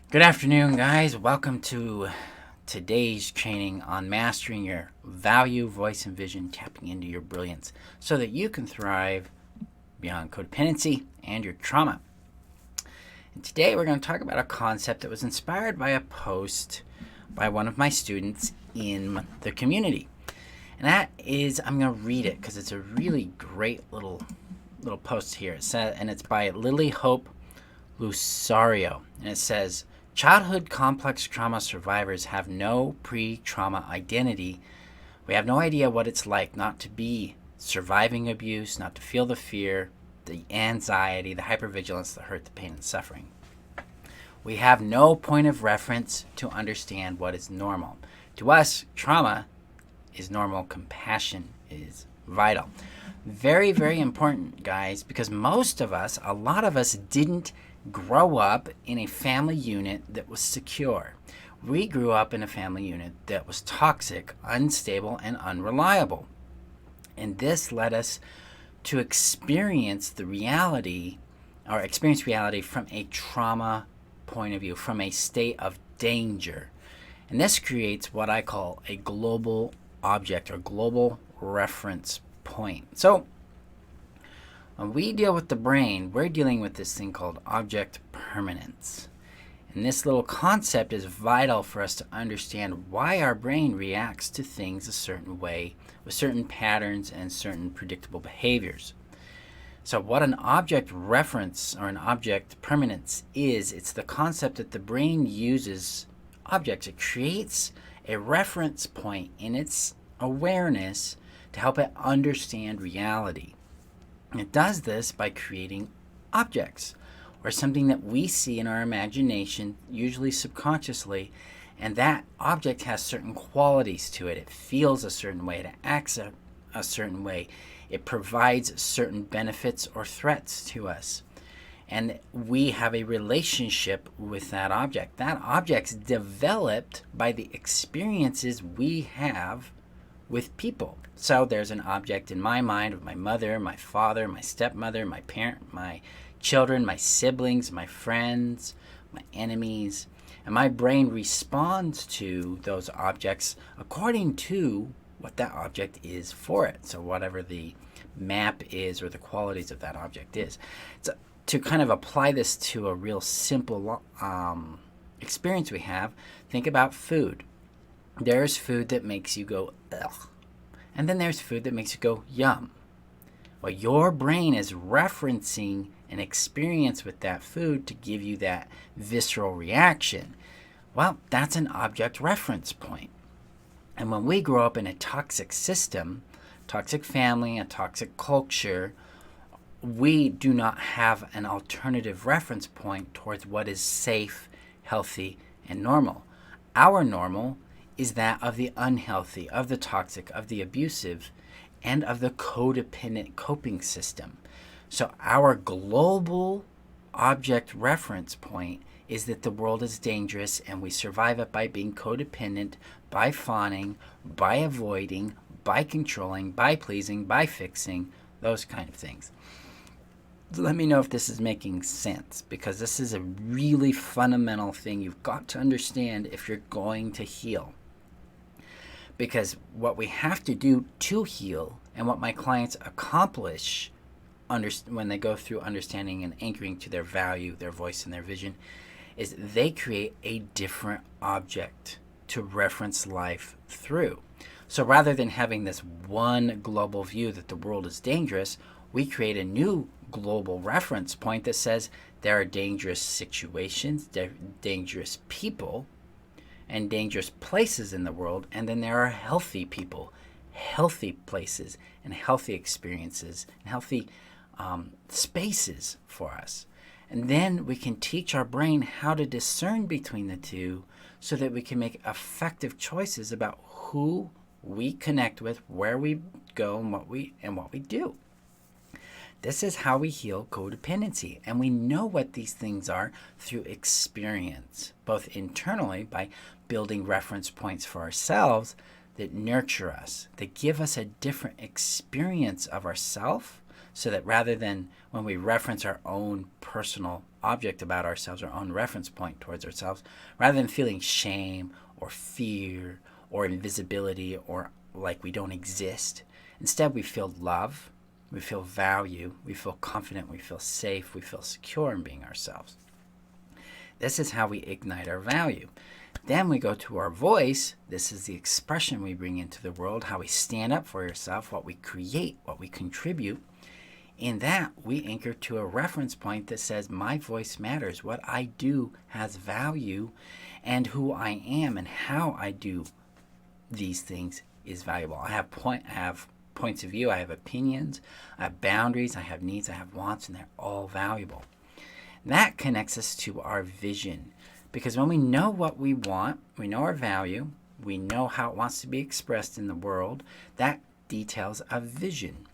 Good afternoon, guys. Welcome to today's training on mastering your value, voice, and vision, tapping into your brilliance so that you can thrive beyond codependency and your trauma. And today we're going to talk about a concept that was inspired by a post by one of my students in the community. And that is, I'm going to read it because it's a really great little post here. It says, and it's by Lily Hope Lusario. And it says, childhood complex trauma survivors have no pre-trauma identity. We have no idea what it's like not to be surviving abuse, not to feel the fear, the anxiety, the hypervigilance, the hurt, the pain, and suffering. We have no point of reference to understand what is normal. To us, trauma is normal. Compassion is vital. Very, very important, guys, because most of us, a lot of us, didn't grow up in a family unit that was secure. We grew up in a family unit that was toxic, unstable, and unreliable. And this led us to experience reality from a trauma point of view, from a state of danger. And this creates what I call a global object or global reference point. So when we deal with the brain, we're dealing with this thing called object permanence. And this little concept is vital for us to understand why our brain reacts to things a certain way with certain patterns and certain predictable behaviors. So what an object reference or an object permanence is, it's the concept that the brain uses objects. It creates a reference point in its awareness to help it understand reality. It does this by creating objects or something that we see in our imagination, usually subconsciously, and that object has certain qualities to it. It feels a certain way, it acts a certain way, it provides certain benefits or threats to us. And we have a relationship with that object. That object's developed by the experiences we have with people. So there's an object in my mind of my mother, my father, my stepmother, my parent, my children, my siblings, my friends, my enemies. And my brain responds to those objects according to what that object is for it. So whatever the map is or the qualities of that object is. So to kind of apply this to a real simple experience we have, think about food. There's food that makes you go, ugh. And then there's food that makes you go, yum. Well, your brain is referencing an experience with that food to give you that visceral reaction. Well, that's an object reference point. And when we grow up in a toxic system, toxic family, a toxic culture, we do not have an alternative reference point towards what is safe, healthy, and normal. Our normal is that of the unhealthy, of the toxic, of the abusive, and of the codependent coping system. So our global object reference point is that the world is dangerous and we survive it by being codependent, by fawning, by avoiding, by controlling, by pleasing, by fixing, those kind of things. Let me know if this is making sense, because this is a really fundamental thing you've got to understand if you're going to heal. Because what we have to do to heal, and what my clients accomplish when they go through understanding and anchoring to their value, their voice, and their vision, is they create a different object to reference life through. So rather than having this one global view that the world is dangerous, we create a new global reference point that says there are dangerous situations, dangerous people, and dangerous places in the world, and then there are healthy people, healthy places, and healthy experiences, and healthy spaces for us. And then we can teach our brain how to discern between the two so that we can make effective choices about who we connect with, where we go, and what we do. This is how we heal codependency, and we know what these things are through experience, both internally by building reference points for ourselves that nurture us, that give us a different experience of ourselves so that rather than when we reference our own personal object about ourselves, our own reference point towards ourselves, rather than feeling shame or fear or invisibility or like we don't exist, instead we feel love, we feel value, we feel confident, we feel safe, we feel secure in being ourselves. This is how we ignite our value. Then we go to our voice. This is the expression we bring into the world, how we stand up for yourself, what we create, what we contribute. In that, we anchor to a reference point that says, my voice matters. What I do has value, and who I am and how I do these things is valuable. I have points of view, I have opinions, I have boundaries, I have needs, I have wants, and they're all valuable. That connects us to our vision, because when we know what we want, we know our value, we know how it wants to be expressed in the world, that details a vision.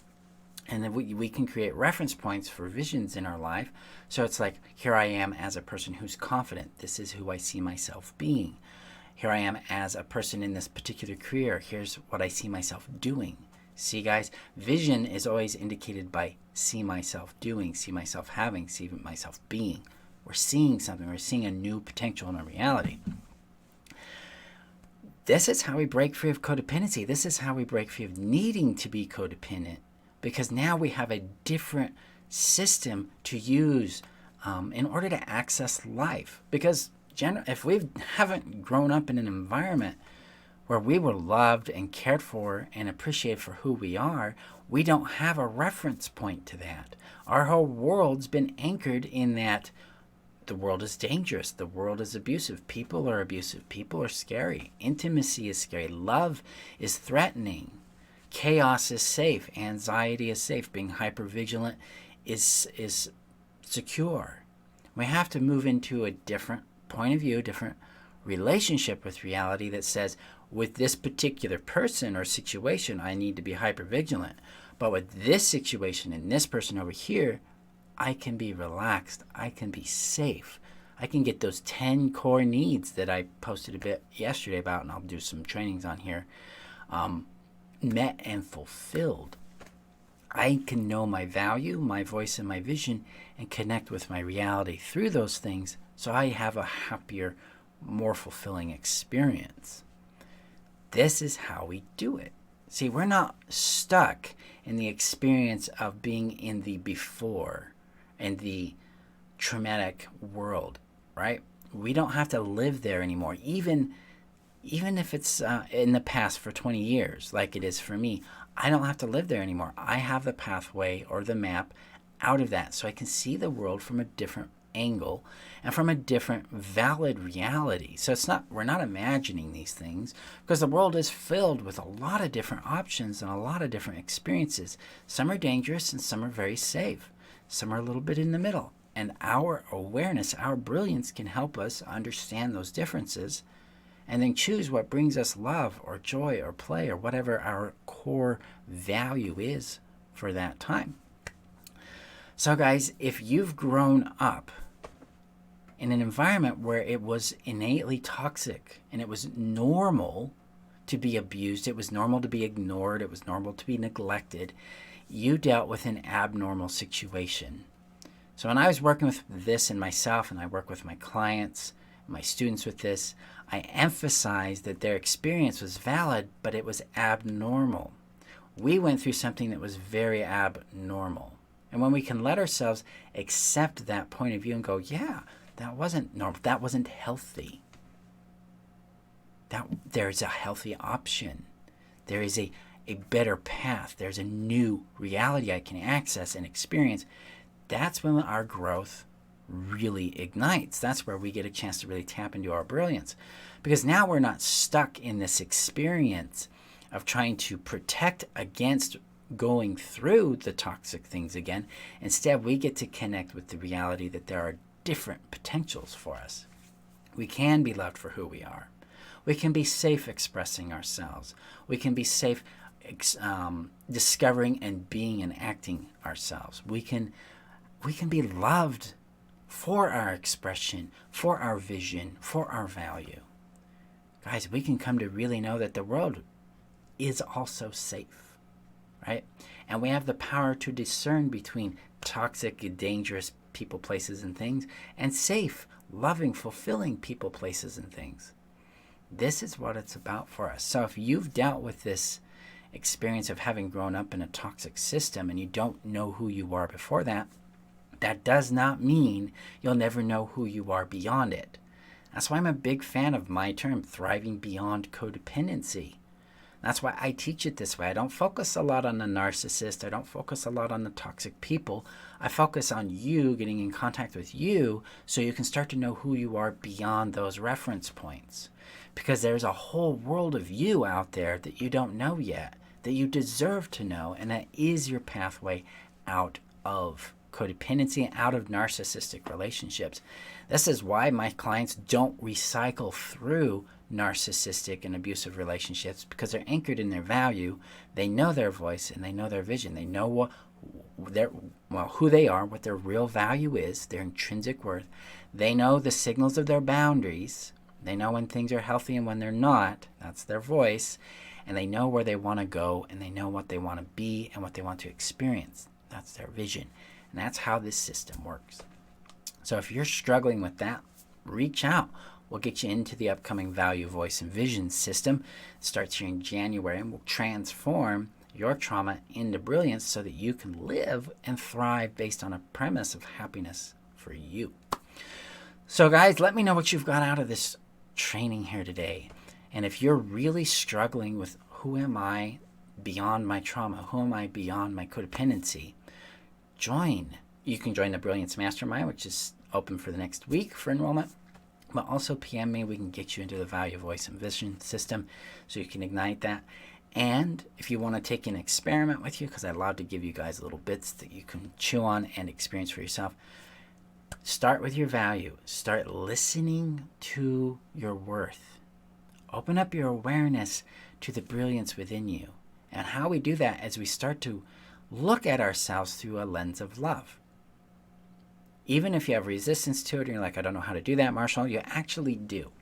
And then we can create reference points for visions in our life. So it's like, here I am as a person who's confident. This is who I see myself being. Here I am as a person in this particular career. Here's what I see myself doing. See, guys, vision is always indicated by see myself doing, see myself having, see myself being. We're seeing something. We're seeing a new potential in our reality. This is how we break free of codependency. This is how we break free of needing to be codependent, because now we have a different system to use in order to access life. Because if we haven't grown up in an environment where we were loved and cared for and appreciated for who we are, we don't have a reference point to that. Our whole world's been anchored in that the world is dangerous, the world is abusive, people are abusive, people are scary, intimacy is scary, love is threatening. Chaos is safe. Anxiety is safe. Being hypervigilant is secure. We have to move into a different point of view, a different relationship with reality that says, with this particular person or situation, I need to be hypervigilant. But with this situation and this person over here, I can be relaxed. I can be safe. I can get those 10 core needs that I posted a bit yesterday about, and I'll do some trainings on here, met and fulfilled. I can know my value, my voice, and my vision, and connect with my reality through those things, so I have a happier, more fulfilling experience. This is how we do it. See, we're not stuck in the experience of being in the before and the traumatic world, right? We don't have to live there anymore. Even if it's in the past for 20 years, like it is for me, I don't have to live there anymore. I have the pathway or the map out of that, so I can see the world from a different angle and from a different valid reality. So we're not imagining these things, because the world is filled with a lot of different options and a lot of different experiences. Some are dangerous and some are very safe. Some are a little bit in the middle. And our awareness, our brilliance can help us understand those differences and then choose what brings us love or joy or play or whatever our core value is for that time. So guys, if you've grown up in an environment where it was innately toxic and it was normal to be abused, it was normal to be ignored, it was normal to be neglected, you dealt with an abnormal situation. So when I was working with this in myself, and I work with my clients, my students with this, I emphasized that their experience was valid, but it was abnormal. We went through something that was very abnormal. And when we can let ourselves accept that point of view and go, yeah, that wasn't normal, that wasn't healthy. There's a healthy option. There is a better path. There's a new reality I can access and experience. That's when our growth really ignites. That's where we get a chance to really tap into our brilliance. Because now we're not stuck in this experience of trying to protect against going through the toxic things again. Instead, we get to connect with the reality that there are different potentials for us. We can be loved for who we are. We can be safe expressing ourselves. We can be safe discovering and being and acting ourselves. We can be loved for our expression, for our vision, for our value. Guys, we can come to really know that the world is also safe. right? And we have the power to discern between toxic and dangerous people, places, and things, and safe, loving, fulfilling people, places, and things. This is what it's about for us. So if you've dealt with this experience of having grown up in a toxic system and you don't know who you are before that, that does not mean you'll never know who you are beyond it. That's why I'm a big fan of my term, thriving beyond codependency. That's why I teach it this way. I don't focus a lot on the narcissist. I don't focus a lot on the toxic people. I focus on you getting in contact with you so you can start to know who you are beyond those reference points. Because there's a whole world of you out there that you don't know yet, that you deserve to know, and that is your pathway out of codependency and out of narcissistic relationships. This is why my clients don't recycle through narcissistic and abusive relationships, because they're anchored in their value. They know their voice and they know their vision. They know who they are, what their real value is, their intrinsic worth. They know the signals of their boundaries. They know when things are healthy and when they're not. That's their voice. And they know where they want to go, and they know what they want to be and what they want to experience. That's their vision. And that's how this system works. So if you're struggling with that, reach out. We'll get you into the upcoming Value, Voice, and Vision system. It starts here in January, and we'll transform your trauma into brilliance so that you can live and thrive based on a premise of happiness for you. So guys, let me know what you've got out of this training here today. And if you're really struggling with who am I beyond my trauma, who am I beyond my codependency, you can join the Brilliance Mastermind, which is open for the next week for enrollment. But also PM me. We can get you into the Value, Voice, and Vision system so you can ignite that. And if you want to take an experiment with you, because I love to give you guys little bits that you can chew on and experience for yourself, start with your value. Start listening to your worth. Open up your awareness to the brilliance within you. And how we do that is we start to look at ourselves through a lens of love. Even if you have resistance to it and you're like, I don't know how to do that, Marshall, you actually do.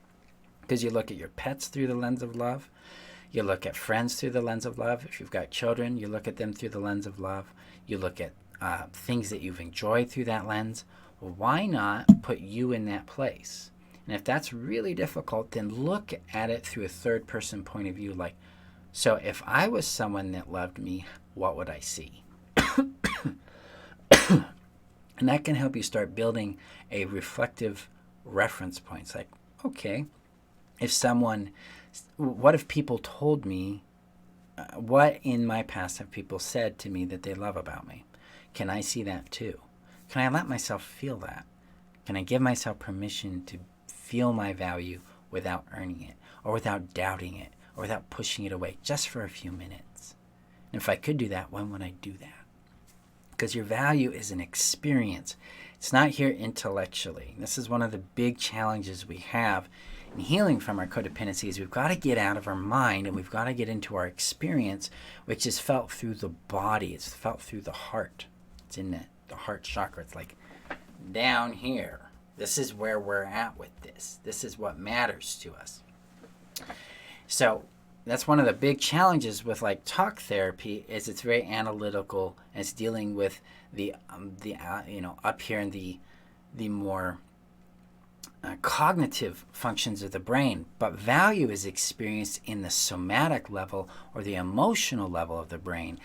Because you look at your pets through the lens of love. You look at friends through the lens of love. If you've got children, you look at them through the lens of love. You look at things that you've enjoyed through that lens. Well, why not put you in that place? And if that's really difficult, then look at it through a third person point of view. Like, so if I was someone that loved me, what would I see? And that can help you start building a reflective reference point. It's like, okay, what if people told me, what in my past have people said to me that they love about me? Can I see that too? Can I let myself feel that? Can I give myself permission to feel my value without earning it, or without doubting it, or without pushing it away, just for a few minutes? And if I could do that, when would I do that? Because your value is an experience. It's not here intellectually. This is one of the big challenges we have in healing from our codependency is we've got to get out of our mind and we've got to get into our experience, which is felt through the body. It's felt through the heart. It's in the heart chakra. It's like down here. This is where we're at with this. This is what matters to us. So that's one of the big challenges with like talk therapy is it's very analytical and it's dealing with the up here in the more cognitive functions of the brain, but value is experienced in the somatic level or the emotional level of the brain.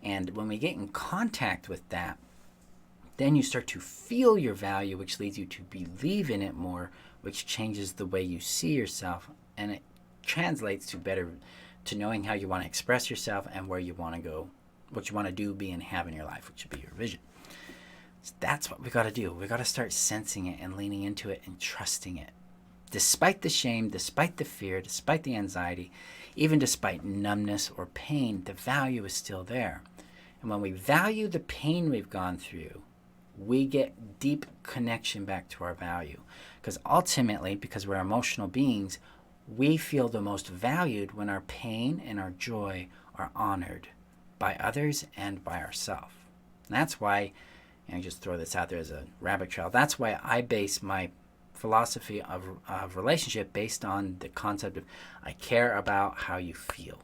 And when we get in contact with that, then you start to feel your value, which leads you to believe in it more, which changes the way you see yourself, and it translates to knowing how you want to express yourself and where you want to go, what you want to do, be, and have in your life, which should be your vision. So that's what we got to do. We got to start sensing it and leaning into it and trusting it. Despite the shame, despite the fear, despite the anxiety, even despite numbness or pain, the value is still there. And when we value the pain we've gone through, we get deep connection back to our value. Because ultimately, because we're emotional beings, we feel the most valued when our pain and our joy are honored by others and by ourselves. That's why, just throw this out there as a rabbit trail, that's why I base my philosophy of relationship based on the concept of I care about how you feel.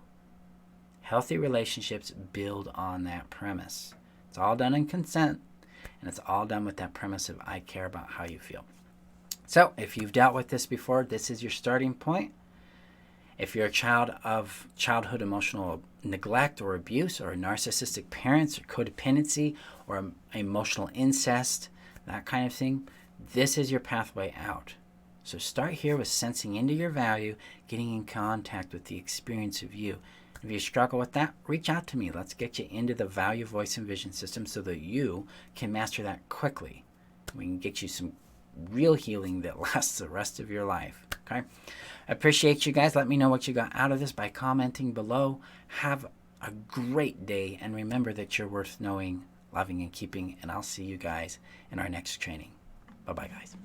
Healthy relationships build on that premise. It's all done in consent, and it's all done with that premise of I care about how you feel. So if you've dealt with this before, this is your starting point. If you're a child of childhood emotional neglect or abuse, or narcissistic parents, or codependency, or emotional incest, that kind of thing, this is your pathway out. So start here with sensing into your value, getting in contact with the experience of you. If you struggle with that, reach out to me. Let's get you into the value, voice, and vision system so that you can master that quickly. We can get you some real healing that lasts the rest of your life. Okay? I appreciate you guys. Let me know what you got out of this by commenting below. Have a great day, and remember that you're worth knowing, loving, and keeping, and I'll see you guys in our next training. Bye-bye, guys.